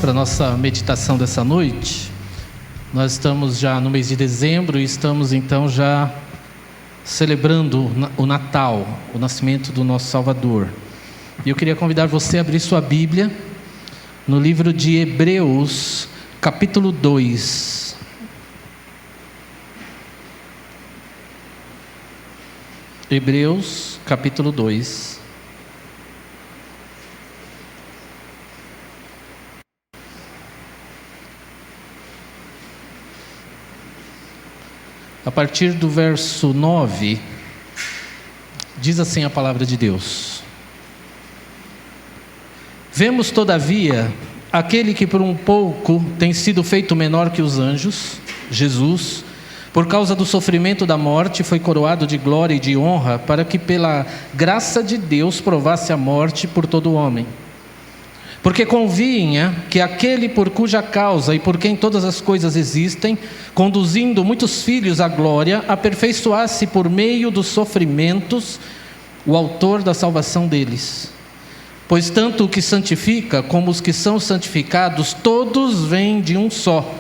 para a nossa meditação dessa noite. Nós estamos já no mês de dezembro e estamos então já celebrando o Natal, o nascimento do nosso Salvador. E eu queria convidar você a abrir sua Bíblia no livro de Hebreus, capítulo 2. Hebreus, capítulo 2. A partir do verso 9, diz assim a palavra de Deus: Vemos, todavia, aquele que por um pouco tem sido feito menor que os anjos, Jesus, por causa do sofrimento da morte, foi coroado de glória e de honra, para que pela graça de Deus provasse a morte por todo homem. Porque convinha que aquele por cuja causa e por quem todas as coisas existem, conduzindo muitos filhos à glória, aperfeiçoasse por meio dos sofrimentos o autor da salvação deles. Pois tanto o que santifica como os que são santificados, todos vêm de um só.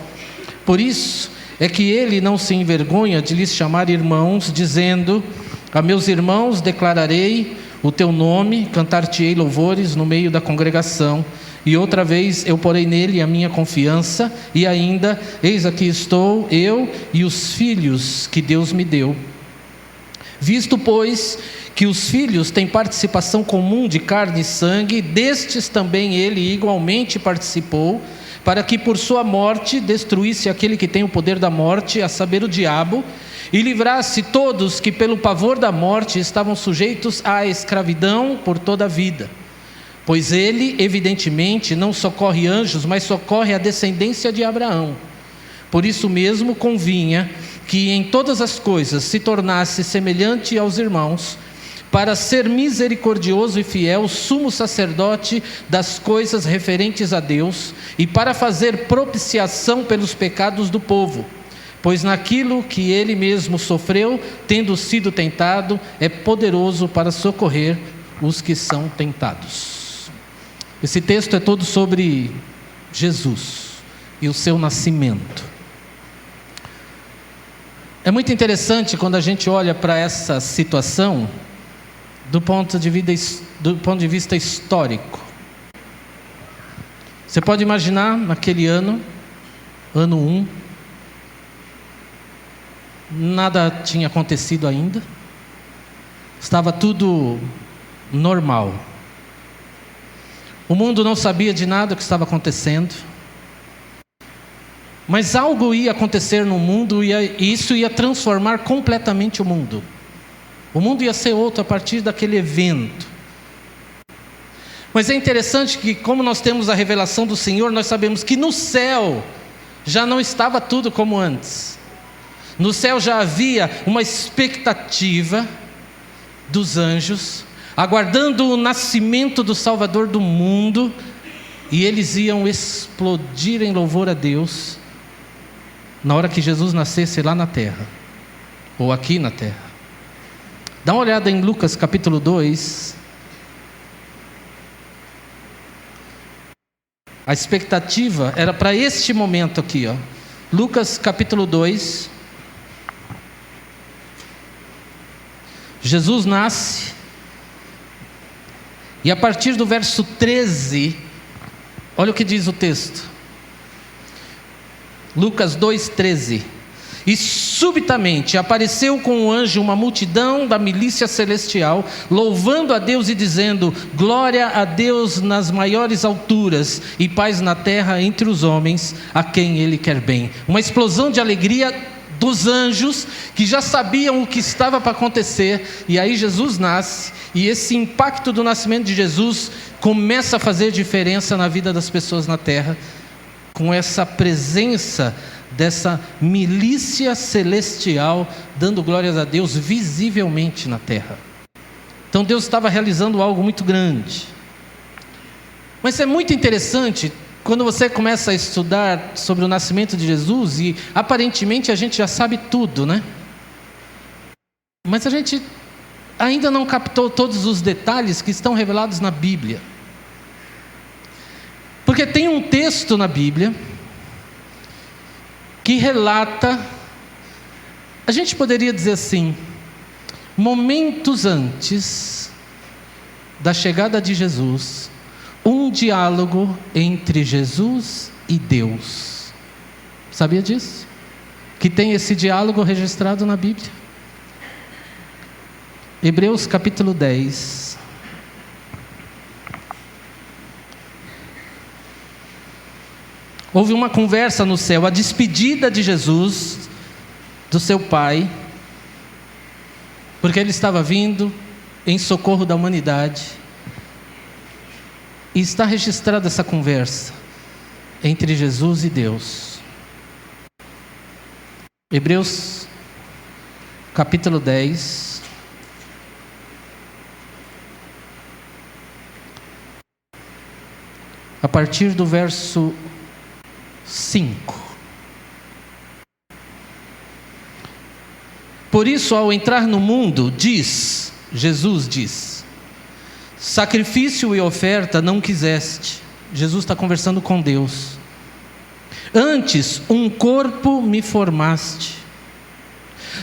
Por isso é que ele não se envergonha de lhes chamar irmãos, dizendo: a meus irmãos declararei o teu nome, cantar-te-ei louvores no meio da congregação. E outra vez eu porei nele a minha confiança, e ainda, eis aqui estou, eu e os filhos que Deus me deu. Visto, pois, que os filhos têm participação comum de carne e sangue, destes também ele igualmente participou, para que por sua morte destruísse aquele que tem o poder da morte, a saber, o diabo, e livrasse todos que pelo pavor da morte estavam sujeitos à escravidão por toda a vida. Pois ele, evidentemente, não socorre anjos, mas socorre a descendência de Abraão. Por isso mesmo convinha que em todas as coisas se tornasse semelhante aos irmãos, para ser misericordioso e fiel, sumo sacerdote das coisas referentes a Deus, e para fazer propiciação pelos pecados do povo. Pois naquilo que ele mesmo sofreu, tendo sido tentado, é poderoso para socorrer os que são tentados. Esse texto é todo sobre Jesus e o seu nascimento. É muito interessante quando a gente olha para essa situação do ponto de vista histórico. Você pode imaginar naquele ano 1, nada tinha acontecido ainda, estava tudo normal. O mundo não sabia de nada que estava acontecendo, mas algo ia acontecer no mundo e isso ia transformar completamente o mundo. O mundo ia ser outro a partir daquele evento. Mas é interessante que, como nós temos a revelação do Senhor, nós sabemos que no céu já não estava tudo como antes. No céu já havia uma expectativa dos anjos, aguardando o nascimento do Salvador do mundo, e eles iam explodir em louvor a Deus na hora que Jesus nascesse lá na terra, ou aqui na terra. Dá uma olhada em Lucas capítulo 2. A expectativa era para este momento aqui, ó. Lucas capítulo 2. Jesus nasce, e a partir do verso 13, olha o que diz o texto. Lucas 2:13. E subitamente apareceu com o anjo uma multidão da milícia celestial, louvando a Deus e dizendo: glória a Deus nas maiores alturas, e paz na terra entre os homens a quem Ele quer bem. Uma explosão de alegria dos anjos, que já sabiam o que estava para acontecer. E aí Jesus nasce, e esse impacto do nascimento de Jesus começa a fazer diferença na vida das pessoas na terra, com essa presença dessa milícia celestial, dando glórias a Deus visivelmente na terra. Então Deus estava realizando algo muito grande. Mas é muito interessante quando você começa a estudar sobre o nascimento de Jesus, e aparentemente a gente já sabe tudo, né? Mas a gente ainda não captou todos os detalhes que estão revelados na Bíblia. Porque tem um texto na Bíblia que relata, a gente poderia dizer assim, momentos antes da chegada de Jesus, um diálogo entre Jesus e Deus. Sabia disso? Que tem esse diálogo registrado na Bíblia. Hebreus capítulo 10. Houve uma conversa no céu, a despedida de Jesus do seu Pai, porque ele estava vindo em socorro da humanidade. E está registrada essa conversa entre Jesus e Deus. Hebreus capítulo 10. A partir do verso 5. Por isso, ao entrar no mundo, Jesus diz: sacrifício e oferta não quiseste. Jesus está conversando com Deus. Antes, um corpo me formaste.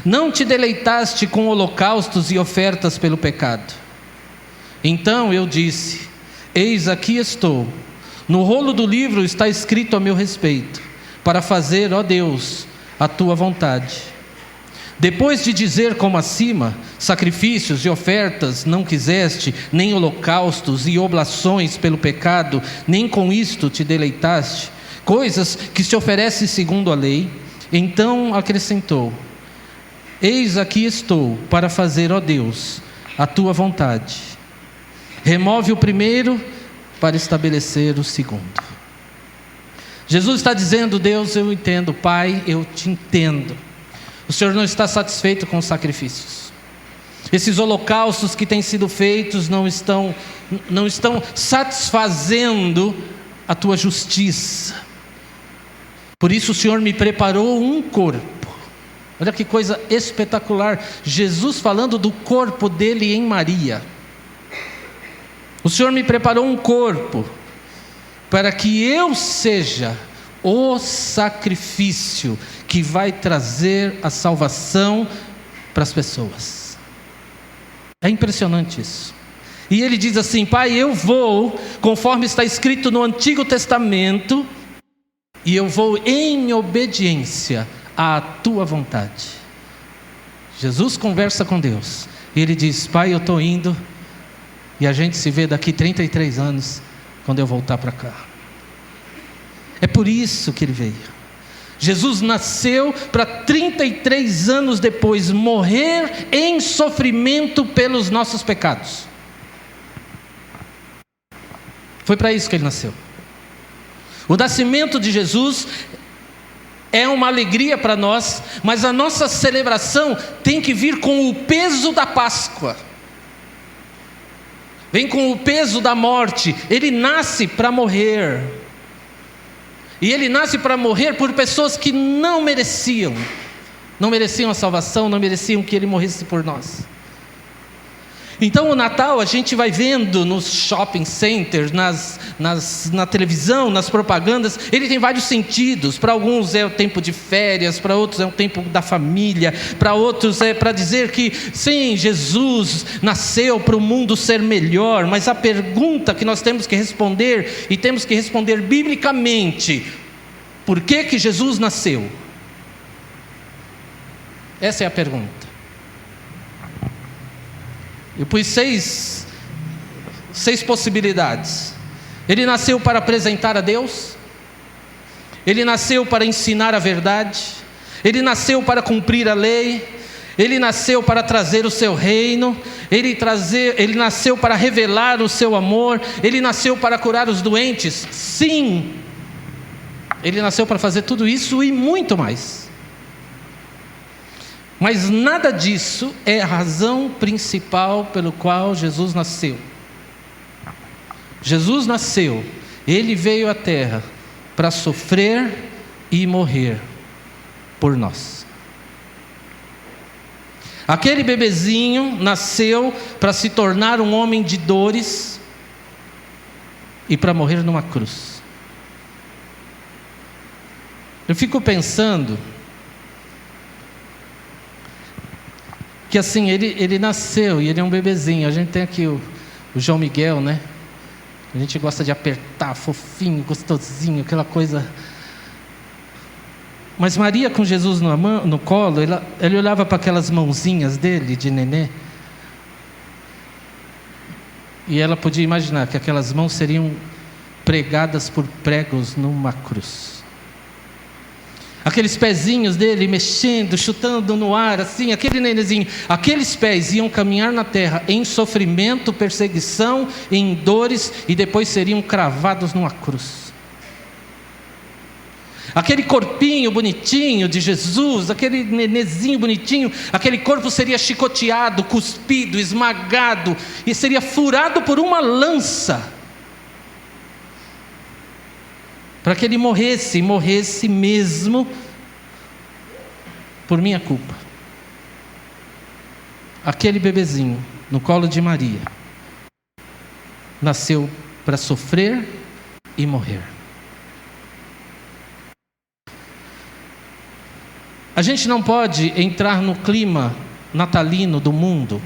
Não te deleitaste com holocaustos e ofertas pelo pecado. Então eu disse: eis aqui estou. No rolo do livro está escrito a meu respeito, para fazer, ó Deus, a tua vontade. Depois de dizer como acima, sacrifícios e ofertas não quiseste, nem holocaustos e oblações pelo pecado, nem com isto te deleitaste, coisas que se oferecem segundo a lei, então acrescentou: eis aqui estou para fazer, ó Deus, a tua vontade. Remove o primeiro para estabelecer o segundo. Jesus está dizendo: Deus, eu entendo, Pai, eu te entendo. O Senhor não está satisfeito com os sacrifícios. Esses holocaustos que têm sido feitos não estão satisfazendo a tua justiça. Por isso o Senhor me preparou um corpo. Olha que coisa espetacular. Jesus falando do corpo dele em Maria. O Senhor me preparou um corpo para que eu seja o sacrifício que vai trazer a salvação para as pessoas. É impressionante isso. E ele diz assim: Pai, eu vou, conforme está escrito no Antigo Testamento, e eu vou em obediência à tua vontade. Jesus conversa com Deus e ele diz: Pai, eu estou indo, e a gente se vê daqui 33 anos, quando eu voltar para cá. É por isso que ele veio. Jesus nasceu para 33 anos depois morrer em sofrimento pelos nossos pecados. Foi para isso que ele nasceu. O nascimento de Jesus é uma alegria para nós, mas a nossa celebração tem que vir com o peso da Páscoa. Vem com o peso da morte. Ele nasce para morrer. E ele nasce para morrer por pessoas que não mereciam a salvação, não mereciam que ele morresse por nós. Então o Natal a gente vai vendo nos shopping centers, na televisão, nas propagandas, ele tem vários sentidos. Para alguns é o tempo de férias, para outros é o tempo da família, para outros é para dizer que sim, Jesus nasceu para o mundo ser melhor. Mas a pergunta que nós temos que responder, e temos que responder biblicamente: por que Jesus nasceu? Essa é a pergunta. Eu pus seis possibilidades. Ele nasceu para apresentar a Deus. Ele nasceu para ensinar a verdade. Ele nasceu para cumprir a lei. Ele nasceu para trazer o seu reino. Ele nasceu para revelar o seu amor. Ele nasceu para curar os doentes. Sim, ele nasceu para fazer tudo isso e muito mais. Mas nada disso é a razão principal pelo qual Jesus nasceu. Jesus nasceu, ele veio à terra para sofrer e morrer por nós. Aquele bebezinho nasceu para se tornar um homem de dores e para morrer numa cruz. Eu fico pensando que assim, ele nasceu e ele é um bebezinho. A gente tem aqui o João Miguel, né? A gente gosta de apertar, fofinho, gostosinho, aquela coisa. Mas Maria com Jesus no colo, ele olhava para aquelas mãozinhas dele de nenê, e ela podia imaginar que aquelas mãos seriam pregadas por pregos numa cruz. Aqueles pezinhos dele mexendo, chutando no ar, assim, aquele nenenzinho, aqueles pés iam caminhar na terra em sofrimento, perseguição, em dores, e depois seriam cravados numa cruz. Aquele corpinho bonitinho de Jesus, aquele nenezinho bonitinho, aquele corpo seria chicoteado, cuspido, esmagado, e seria furado por uma lança, para que ele morresse mesmo por minha culpa. Aquele bebezinho no colo de Maria nasceu para sofrer e morrer. A gente não pode entrar no clima natalino do mundo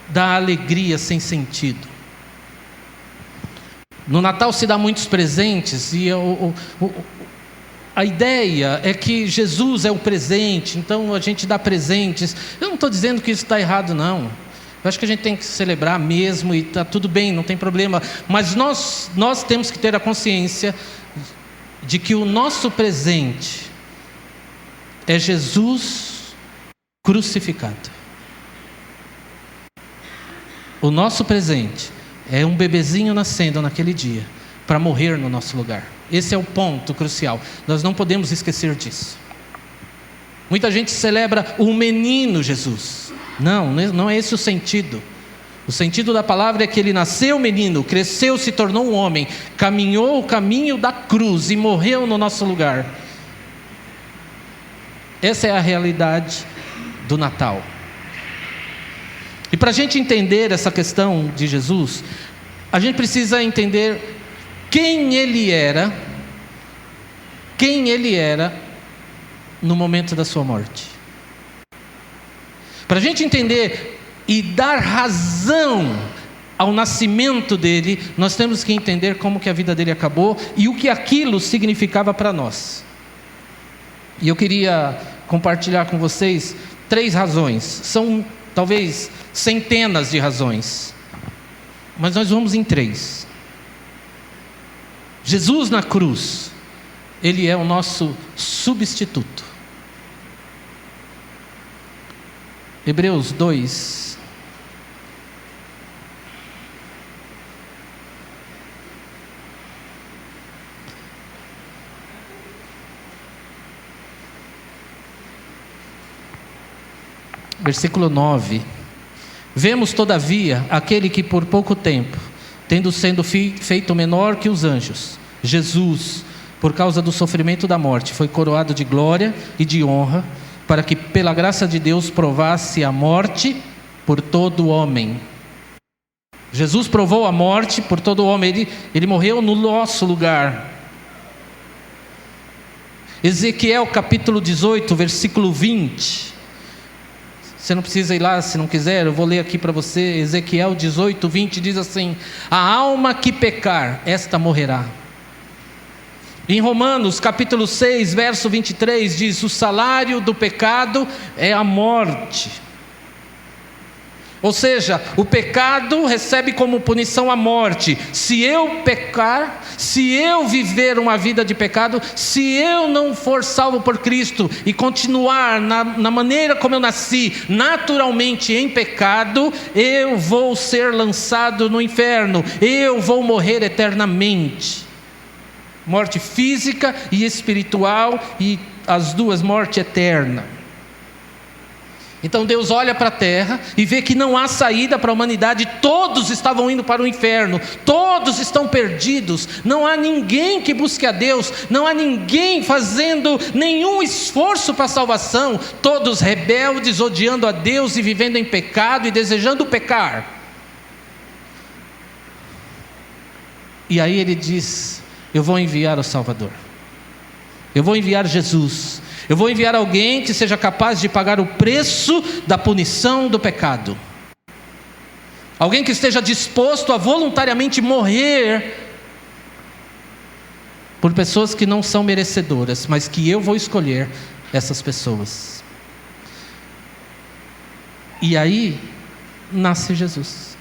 da alegria sem sentido. No Natal se dá muitos presentes e a ideia é que Jesus é o presente, então a gente dá presentes. Eu não estou dizendo que isso está errado, não. Eu acho que a gente tem que celebrar mesmo e está tudo bem, não tem problema. Mas nós temos que ter a consciência de que o nosso presente é Jesus crucificado. O nosso presente é um bebezinho nascendo naquele dia para morrer no nosso lugar. Esse é o ponto crucial. Nós não podemos esquecer disso. Muita gente celebra o menino Jesus. Não é esse o sentido. O sentido da palavra é que ele nasceu menino, cresceu, se tornou um homem, caminhou o caminho da cruz e morreu no nosso lugar. Essa é a realidade do Natal. E para a gente entender essa questão de Jesus, a gente precisa entender quem ele era no momento da sua morte. Para a gente entender e dar razão ao nascimento dele, nós temos que entender como que a vida dele acabou e o que aquilo significava para nós. E eu queria compartilhar com vocês 3 razões. São talvez centenas de razões, mas nós vamos em 3. Jesus na cruz, ele é o nosso substituto. Hebreus 2. Versículo 9. Vemos todavia aquele que por pouco tempo, tendo sendo feito menor que os anjos, Jesus, por causa do sofrimento da morte, foi coroado de glória e de honra, para que pela graça de Deus provasse a morte por todo homem. Jesus provou a morte por todo homem, ele morreu no nosso lugar. Ezequiel capítulo 18, versículo 20. Você não precisa ir lá se não quiser, eu vou ler aqui para você. Ezequiel 18, 20 diz assim: a alma que pecar, esta morrerá. Em Romanos capítulo 6, verso 23 diz: o salário do pecado é a morte. Ou seja, o pecado recebe como punição a morte. Se eu pecar, se eu viver uma vida de pecado, se eu não for salvo por Cristo e continuar na maneira como eu nasci, naturalmente em pecado, eu vou ser lançado no inferno, eu vou morrer eternamente. Morte física e espiritual, e as duas, morte eterna. Então Deus olha para a terra e vê que não há saída para a humanidade. Todos estavam indo para o inferno, todos estão perdidos, não há ninguém que busque a Deus, não há ninguém fazendo nenhum esforço para a salvação, todos rebeldes, odiando a Deus e vivendo em pecado e desejando pecar. E aí ele diz: eu vou enviar o Salvador. Eu vou enviar Jesus. Eu vou enviar alguém que seja capaz de pagar o preço da punição do pecado. Alguém que esteja disposto a voluntariamente morrer por pessoas que não são merecedoras, mas que eu vou escolher essas pessoas. E aí nasce Jesus.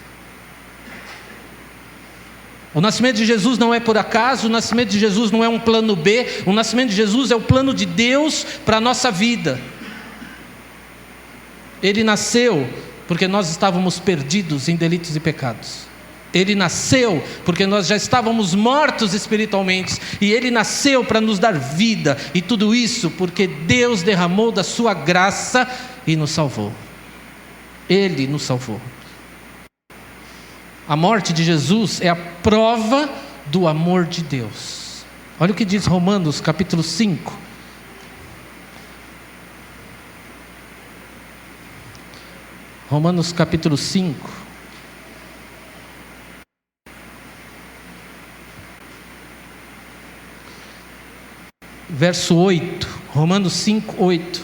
O nascimento de Jesus não é por acaso, o nascimento de Jesus não é um plano B, o nascimento de Jesus é o plano de Deus para a nossa vida. Ele nasceu porque nós estávamos perdidos em delitos e pecados. Ele nasceu porque nós já estávamos mortos espiritualmente, e Ele nasceu para nos dar vida, e tudo isso porque Deus derramou da sua graça e nos salvou. Ele nos salvou. A morte de Jesus é a prova do amor de Deus. Olha o que diz Romanos capítulo 5. Romanos capítulo 5. Verso 8. Romanos 5, 8.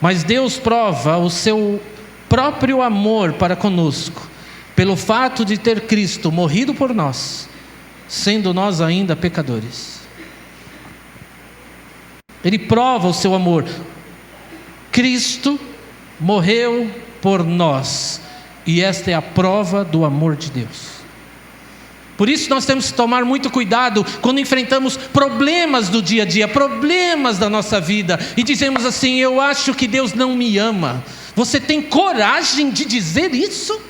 Mas Deus prova o seu próprio amor para conosco, pelo fato de ter Cristo morrido por nós, sendo nós ainda pecadores. Ele prova o seu amor. Cristo morreu por nós, e esta é a prova do amor de Deus. Por isso nós temos que tomar muito cuidado quando enfrentamos problemas do dia a dia, problemas da nossa vida, e dizemos assim: eu acho que Deus não me ama. Você tem coragem de dizer isso?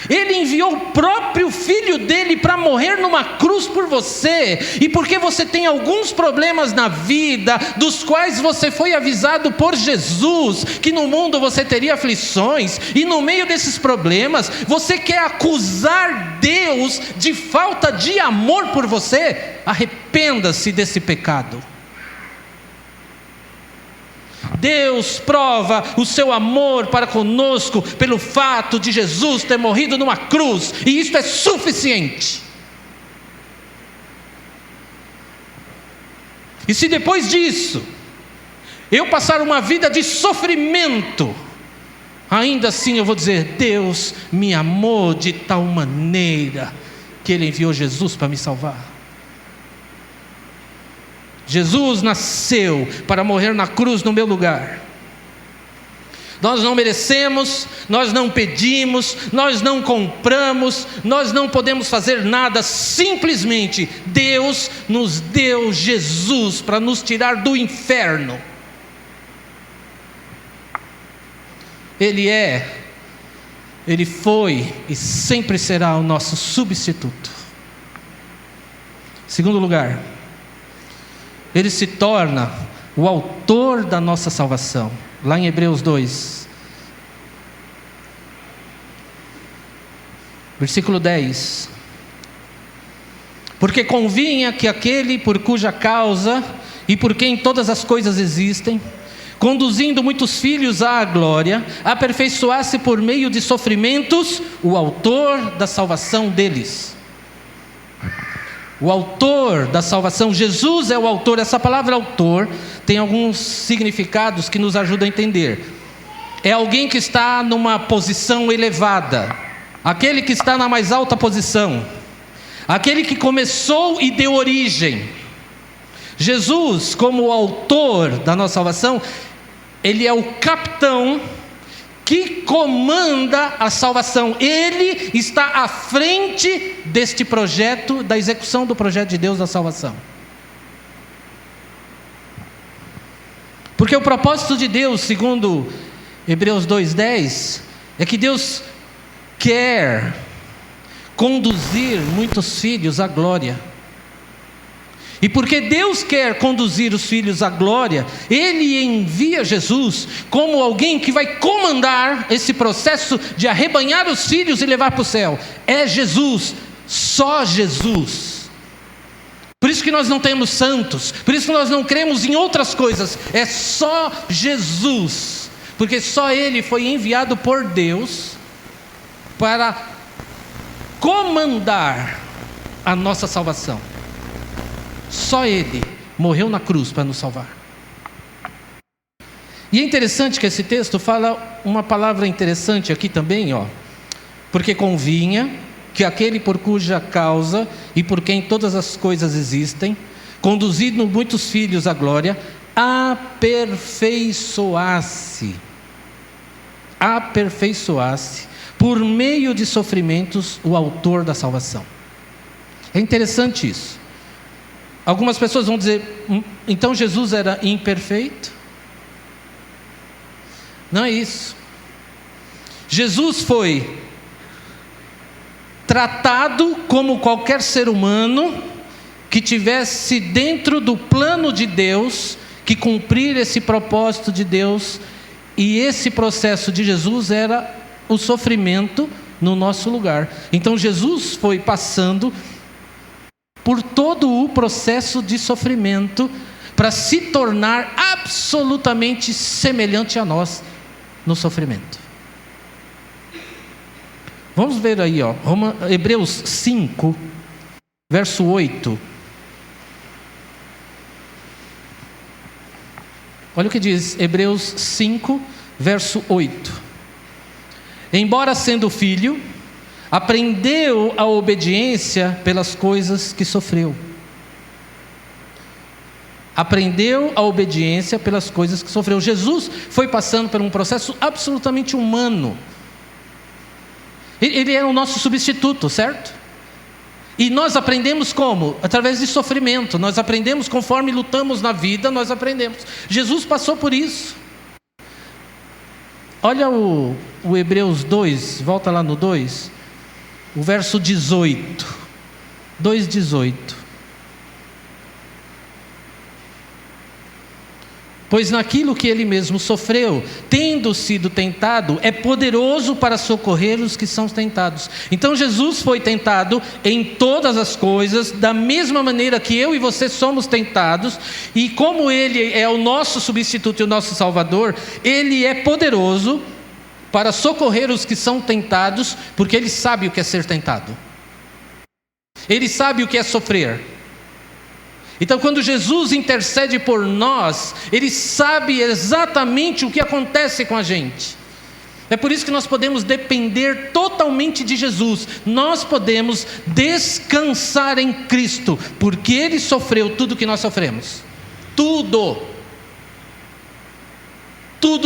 Ele enviou o próprio Filho dele para morrer numa cruz por você, e porque você tem alguns problemas na vida, dos quais você foi avisado por Jesus, que no mundo você teria aflições, e no meio desses problemas, você quer acusar Deus de falta de amor por você? Arrependa-se desse pecado. Deus prova o seu amor para conosco pelo fato de Jesus ter morrido numa cruz, e isto é suficiente. E se depois disso eu passar uma vida de sofrimento, ainda assim eu vou dizer: Deus me amou de tal maneira que Ele enviou Jesus para me salvar. Jesus nasceu para morrer na cruz no meu lugar. Nós não merecemos, nós não pedimos, nós não compramos, nós não podemos fazer nada, simplesmente Deus nos deu Jesus para nos tirar do inferno. Ele foi e sempre será o nosso substituto. Segundo lugar, Ele se torna o autor da nossa salvação. Lá em Hebreus 2, versículo 10. Porque convinha que aquele por cuja causa e por quem todas as coisas existem, conduzindo muitos filhos à glória, aperfeiçoasse por meio de sofrimentos o autor da salvação deles. O autor da salvação, Jesus é o autor. Essa palavra autor tem alguns significados que nos ajudam a entender. É alguém que está numa posição elevada, aquele que está na mais alta posição, aquele que começou e deu origem. Jesus, como o autor da nossa salvação, Ele é o capitão que comanda a salvação. Ele está à frente deste projeto, da execução do projeto de Deus da salvação. Porque o propósito de Deus, segundo Hebreus 2:10, é que Deus quer conduzir muitos filhos à glória. E porque Deus quer conduzir os filhos à glória, Ele envia Jesus como alguém que vai comandar esse processo de arrebanhar os filhos e levar para o céu. É Jesus, só Jesus. Por isso que nós não temos santos, por isso que nós não cremos em outras coisas. É só Jesus, porque só Ele foi enviado por Deus para comandar a nossa salvação. Só Ele morreu na cruz para nos salvar. E é interessante que esse texto fala uma palavra interessante aqui também, porque convinha que aquele por cuja causa e por quem todas as coisas existem, conduzindo muitos filhos à glória, aperfeiçoasse por meio de sofrimentos o autor da salvação. É interessante isso. Algumas pessoas vão dizer, então Jesus era imperfeito? Não é isso. Jesus foi tratado como qualquer ser humano que tivesse dentro do plano de Deus, que cumprir esse propósito de Deus, e esse processo de Jesus era o sofrimento no nosso lugar. Então Jesus foi passando por todo o processo de sofrimento para se tornar absolutamente semelhante a nós no sofrimento. Vamos ver aí, Hebreus 5, verso 8. Olha o que diz Hebreus 5, verso 8. Embora sendo filho, aprendeu a obediência pelas coisas que sofreu. Aprendeu a obediência pelas coisas que sofreu. Jesus foi passando por um processo absolutamente humano. Ele era o nosso substituto, certo? E nós aprendemos como? Através de sofrimento. Nós aprendemos conforme lutamos na vida, nós aprendemos. Jesus passou por isso. Olha o Hebreus 2, volta lá no 2, o verso 18. 2,18. Pois naquilo que ele mesmo sofreu, tendo sido tentado, é poderoso para socorrer os que são tentados. Então Jesus foi tentado em todas as coisas, da mesma maneira que eu e você somos tentados, e como ele é o nosso substituto e o nosso salvador, ele é poderoso para socorrer os que são tentados, porque ele sabe o que é ser tentado. Ele sabe o que é sofrer. Então, quando Jesus intercede por nós, Ele sabe exatamente o que acontece com a gente. É por isso que nós podemos depender totalmente de Jesus. Nós podemos descansar em Cristo, porque Ele sofreu tudo que nós sofremos. Tudo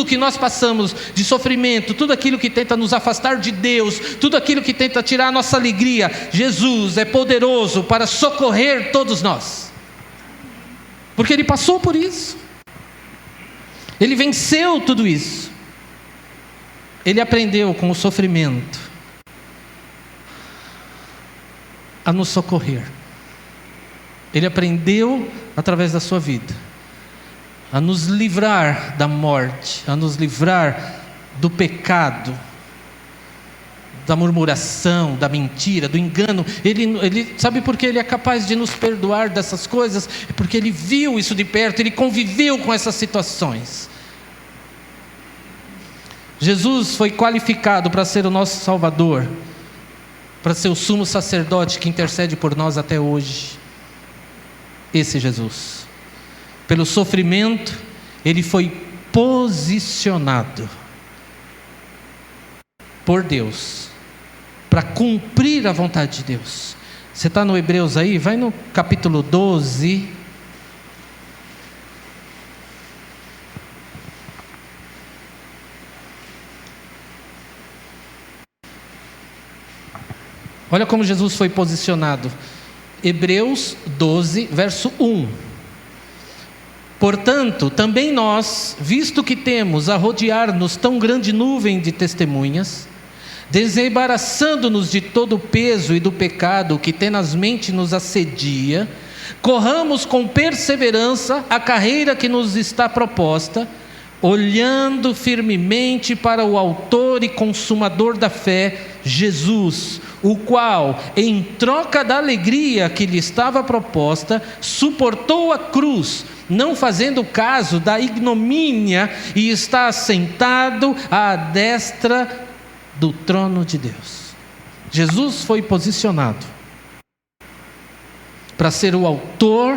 que nós passamos de sofrimento, tudo aquilo que tenta nos afastar de Deus, tudo aquilo que tenta tirar a nossa alegria, Jesus é poderoso para socorrer todos nós. Porque Ele passou por isso. Ele venceu tudo isso. Ele aprendeu com o sofrimento a nos socorrer. Ele aprendeu através da sua vida a nos livrar da morte, a nos livrar do pecado, da murmuração, da mentira, do engano. Ele sabe por que Ele é capaz de nos perdoar dessas coisas? É porque Ele viu isso de perto, Ele conviveu com essas situações. Jesus foi qualificado para ser o nosso Salvador, para ser o sumo sacerdote que intercede por nós até hoje. Esse Jesus, pelo sofrimento, Ele foi posicionado por Deus para cumprir a vontade de Deus. Você está no Hebreus aí? Vai no capítulo 12. Olha como Jesus foi posicionado. Hebreus 12, verso 1. Portanto, também nós, visto que temos a rodear-nos tão grande nuvem de testemunhas, desembaraçando-nos de todo o peso e do pecado que tenazmente nos assedia, corramos com perseverança a carreira que nos está proposta, olhando firmemente para o autor e consumador da fé, Jesus, o qual, em troca da alegria que lhe estava proposta, suportou a cruz, não fazendo caso da ignomínia, e está assentado à destra do trono de Deus. Jesus foi posicionado para ser o autor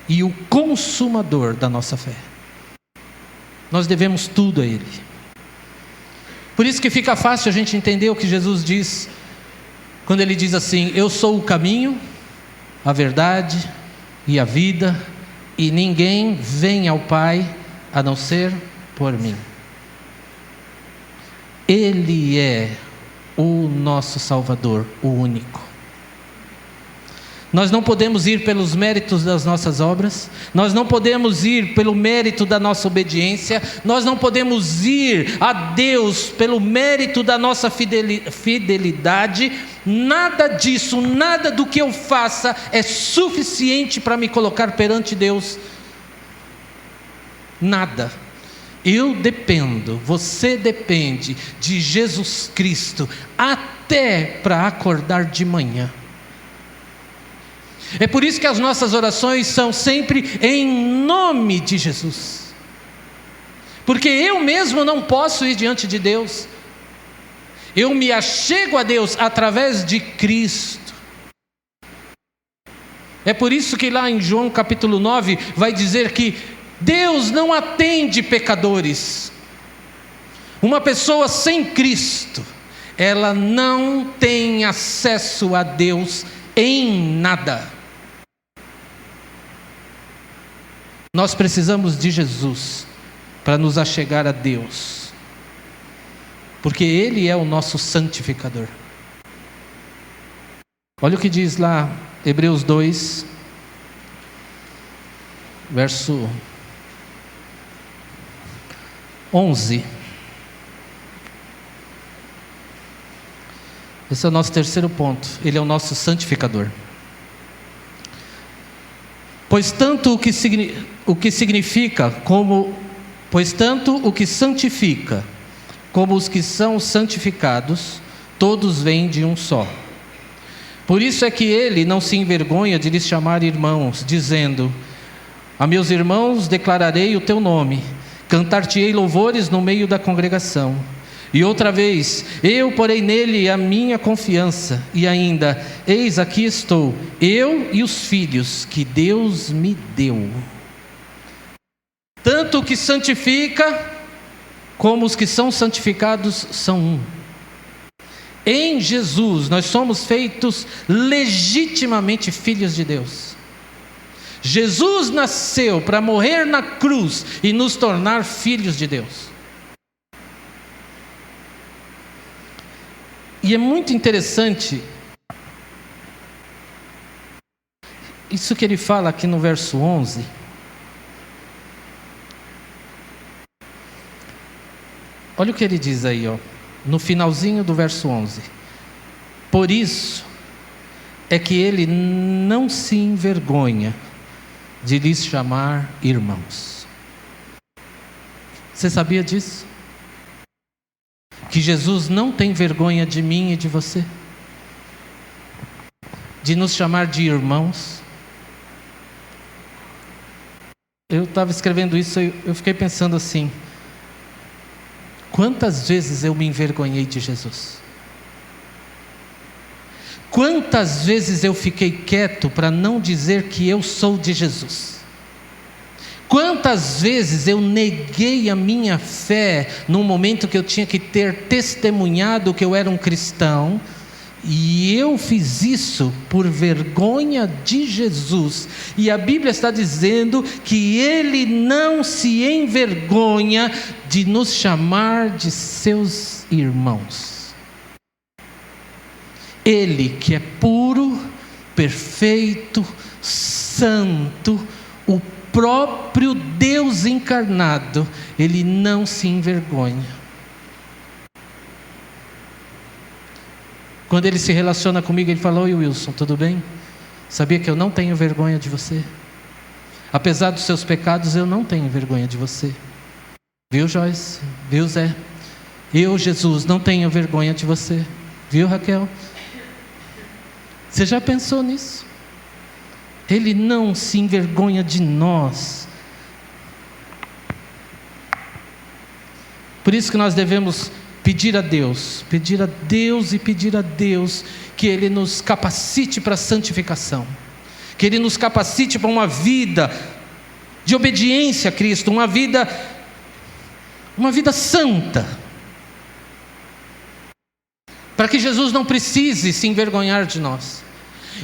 e o consumador da nossa fé. Nós devemos tudo a Ele. Por isso que fica fácil a gente entender o que Jesus diz, quando Ele diz assim: eu sou o caminho, a verdade e a vida, e ninguém vem ao Pai a não ser por mim. Ele é o nosso Salvador, o único. Nós não podemos ir pelos méritos das nossas obras, nós não podemos ir pelo mérito da nossa obediência, nós não podemos ir a Deus pelo mérito da nossa fidelidade. Nada disso, nada do que eu faça é suficiente para me colocar perante Deus. Nada. Eu dependo, você depende de Jesus Cristo até para acordar de manhã. É por isso que as nossas orações são sempre em nome de Jesus, porque eu mesmo não posso ir diante de Deus, eu me achego a Deus através de Cristo. É por isso que lá em João capítulo 9 vai dizer que Deus não atende pecadores. Uma pessoa sem Cristo, ela não tem acesso a Deus em nada. Nós precisamos de Jesus para nos achegar a Deus, porque Ele é o nosso santificador. Olha o que diz lá, Hebreus 2, verso 11. Esse é o nosso terceiro ponto. Ele é o nosso santificador. Pois tanto o que santifica como os que são santificados, todos vêm de um só. Por isso é que ele não se envergonha de lhes chamar irmãos, dizendo: a meus irmãos declararei o teu nome, cantar-te-ei louvores no meio da congregação. E outra vez, eu porei nele a minha confiança, e ainda, eis aqui estou, eu e os filhos que Deus me deu. Tanto o que santifica, como os que são santificados são um. Em Jesus, nós somos feitos legitimamente filhos de Deus. Jesus nasceu para morrer na cruz e nos tornar filhos de Deus. E é muito interessante isso que ele fala aqui no verso 11. Olha o que ele diz aí, no finalzinho do verso 11. Por isso é que ele não se envergonha de lhes chamar irmãos. Você sabia disso? Que Jesus não tem vergonha de mim e de você, de nos chamar de irmãos. Eu estava escrevendo isso e eu fiquei pensando assim: quantas vezes eu me envergonhei de Jesus? Quantas vezes eu fiquei quieto para não dizer que eu sou de Jesus? Quantas vezes eu neguei a minha fé no momento que eu tinha que ter testemunhado que eu era um cristão, e eu fiz isso por vergonha de Jesus. E a Bíblia está dizendo que Ele não se envergonha de nos chamar de seus irmãos. Ele que é puro, perfeito, santo, o próprio Deus encarnado, Ele não se envergonha. Quando Ele se relaciona comigo, Ele fala: oi Wilson, tudo bem? Sabia que eu não tenho vergonha de você? Apesar dos seus pecados, eu não tenho vergonha de você. Viu, Joyce? Viu, Zé? Eu, Jesus, não tenho vergonha de você. Viu, Raquel? Você já pensou nisso? Ele não se envergonha de nós. Por isso que nós devemos pedir a Deus que Ele nos capacite para a santificação, que Ele nos capacite para uma vida de obediência a Cristo, uma vida santa, para que Jesus não precise se envergonhar de nós,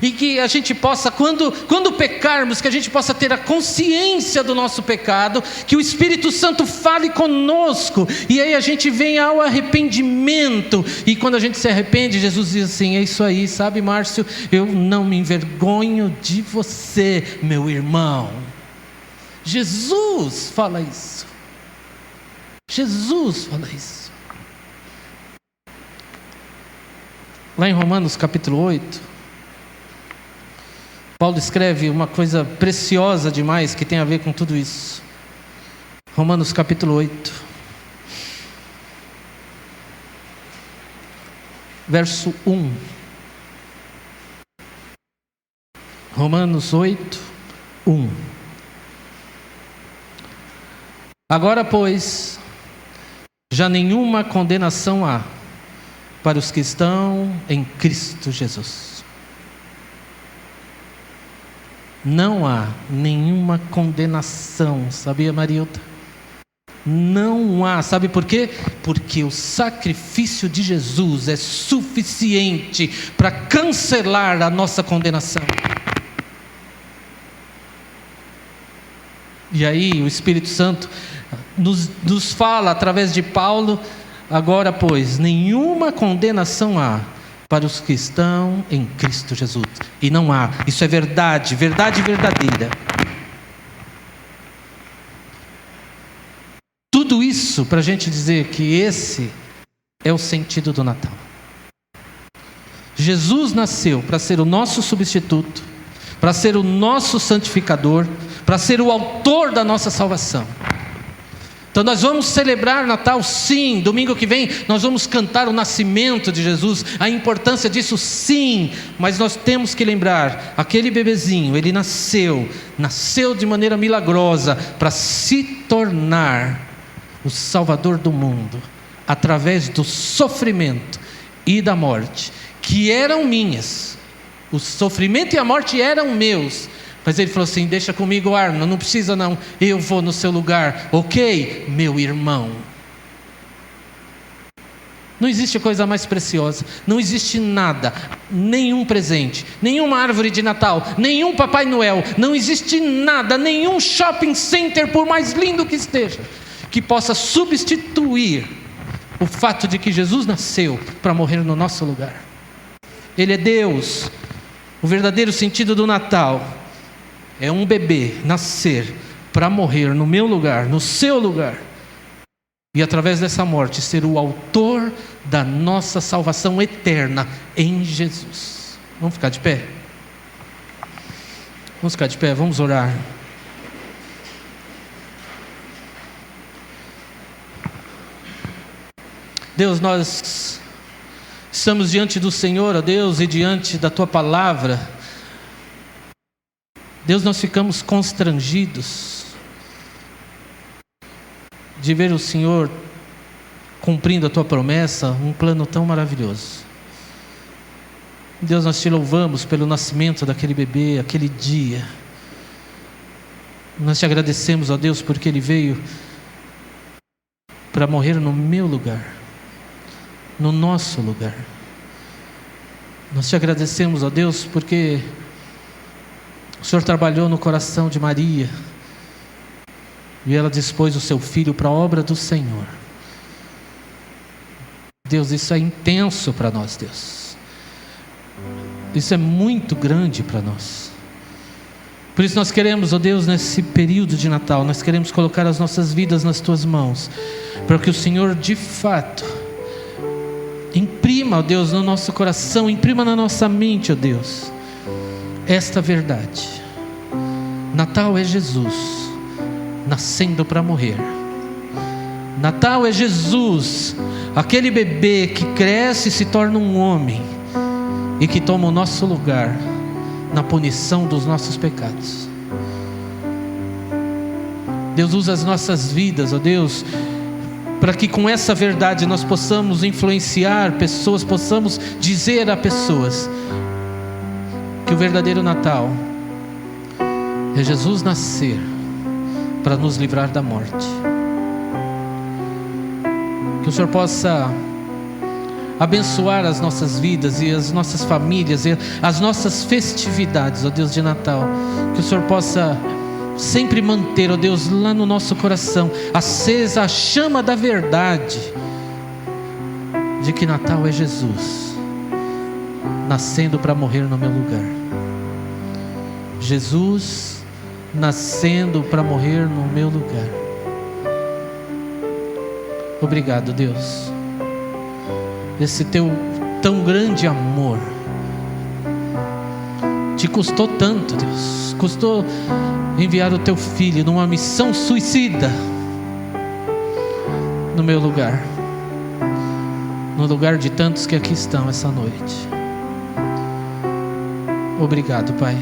e que a gente possa, quando pecarmos, que a gente possa ter a consciência do nosso pecado, que o Espírito Santo fale conosco, e aí a gente vem ao arrependimento, e quando a gente se arrepende, Jesus diz assim: é isso aí, sabe, Márcio, eu não me envergonho de você, meu irmão. Jesus fala isso. Jesus fala isso. Lá em Romanos capítulo 8, Paulo escreve uma coisa preciosa demais que tem a ver com tudo isso. Romanos capítulo 8, verso 1. Romanos 8, 1. Agora, pois, já nenhuma condenação há para os que estão em Cristo Jesus. Não há nenhuma condenação, sabia, Marilda? Não há, sabe por quê? Porque o sacrifício de Jesus é suficiente para cancelar a nossa condenação. E aí o Espírito Santo nos fala através de Paulo: agora, pois, nenhuma condenação há para os que estão em Cristo Jesus. E não há. Isso é verdade, verdade verdadeira. Tudo isso para a gente dizer que esse é o sentido do Natal. Jesus nasceu para ser o nosso substituto, para ser o nosso santificador, para ser o autor da nossa salvação. Então nós vamos celebrar Natal, sim. Domingo que vem nós vamos cantar o nascimento de Jesus, a importância disso, sim. Mas nós temos que lembrar, aquele bebezinho, ele nasceu de maneira milagrosa para se tornar o Salvador do mundo, através do sofrimento e da morte, que eram minhas. O sofrimento e a morte eram meus, mas ele falou assim: deixa comigo, Arno, não precisa não, eu vou no seu lugar, ok, meu irmão. Não existe coisa mais preciosa, não existe nada, nenhum presente, nenhuma árvore de Natal, nenhum Papai Noel, não existe nada, nenhum shopping center, por mais lindo que esteja, que possa substituir o fato de que Jesus nasceu para morrer no nosso lugar. Ele é Deus. O verdadeiro sentido do Natal é um bebê nascer para morrer no meu lugar, no seu lugar, e através dessa morte ser o autor da nossa salvação eterna em Jesus. Vamos ficar de pé? Vamos ficar de pé, vamos orar. Deus, nós estamos diante do Senhor, ó Deus, e diante da Tua palavra. Deus, nós ficamos constrangidos de ver o Senhor cumprindo a Tua promessa, um plano tão maravilhoso. Deus, nós Te louvamos pelo nascimento daquele bebê, aquele dia. Nós Te agradecemos, ó Deus, porque Ele veio para morrer no meu lugar, no nosso lugar. Nós Te agradecemos, ó Deus, porque o Senhor trabalhou no coração de Maria e ela dispôs o seu filho para a obra do Senhor. Deus, isso é intenso para nós, Deus. Isso é muito grande para nós. Por isso nós queremos, ó Deus, nesse período de Natal, nós queremos colocar as nossas vidas nas Tuas mãos, para que o Senhor de fato imprima, ó Deus, no nosso coração, imprima na nossa mente, ó Deus, esta verdade. Natal é Jesus nascendo para morrer. Natal é Jesus, aquele bebê que cresce e se torna um homem e que toma o nosso lugar na punição dos nossos pecados. Deus, usa as nossas vidas, ó Deus, para que com essa verdade nós possamos influenciar pessoas, possamos dizer a pessoas que o verdadeiro Natal é Jesus nascer para nos livrar da morte. Que o Senhor possa abençoar as nossas vidas e as nossas famílias e as nossas festividades, ó Deus, de Natal. Que o Senhor possa sempre manter, ó Deus, lá no nosso coração acesa a chama da verdade de que Natal é Jesus nascendo para morrer no meu lugar. Jesus nascendo para morrer no meu lugar. Obrigado, Deus. Esse teu tão grande amor te custou tanto, Deus. Custou enviar o teu filho numa missão suicida no meu lugar, no lugar de tantos que aqui estão essa noite. Obrigado, Pai.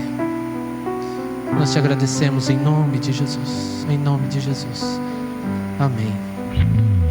Nós te agradecemos em nome de Jesus. Em nome de Jesus. Amém.